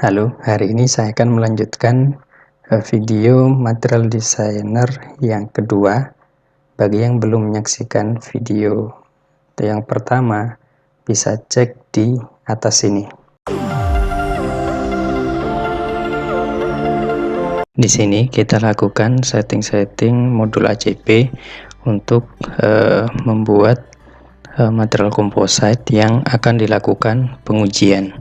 Halo, hari ini saya akan melanjutkan video material designer yang kedua. Bagi yang belum menyaksikan video yang pertama, bisa cek di atas sini. Di sini kita lakukan setting-setting modul ACP untuk membuat material composite yang akan dilakukan pengujian.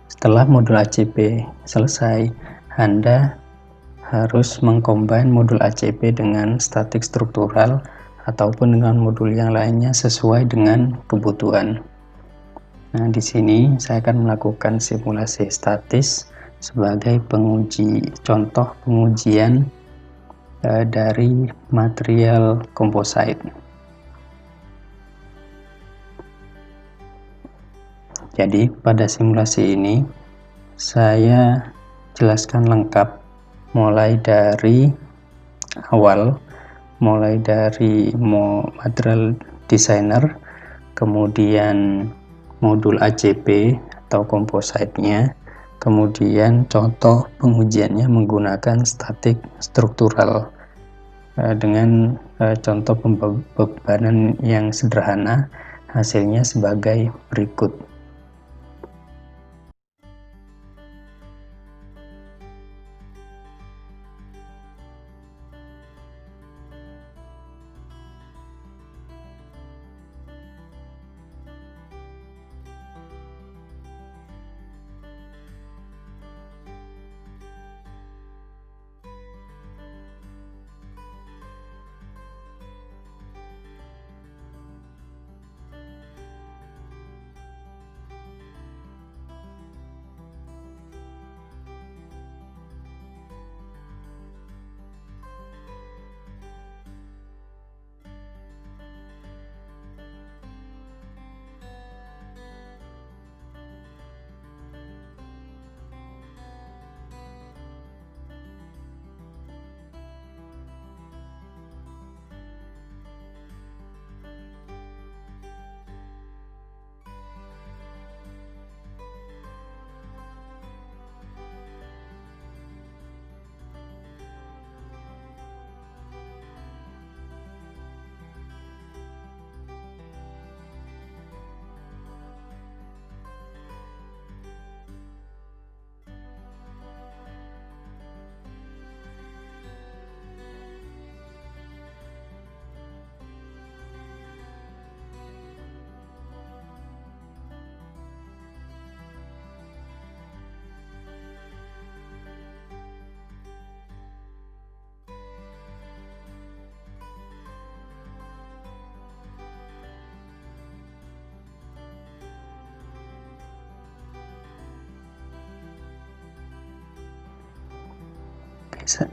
Setelah modul ACP selesai, Anda harus mengcombine modul ACP dengan statik struktural ataupun dengan modul yang lainnya sesuai dengan kebutuhan. Nah, di sini saya akan melakukan simulasi statis sebagai contoh pengujian dari material composite. Jadi pada simulasi ini saya jelaskan lengkap mulai dari awal, mulai dari material designer, kemudian modul ACP atau composite-nya, kemudian contoh pengujiannya menggunakan statik struktural dengan contoh pembebanan yang sederhana. Hasilnya sebagai berikut.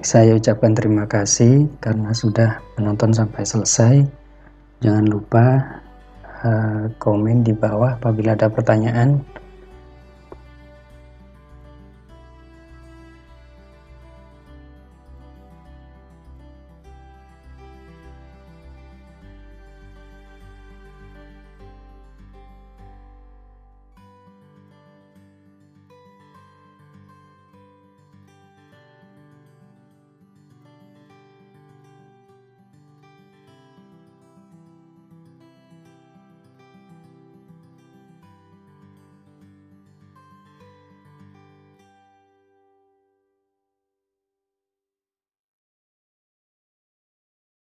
Saya ucapkan terima kasih karena sudah menonton sampai selesai. Jangan lupa komen di bawah apabila ada pertanyaan.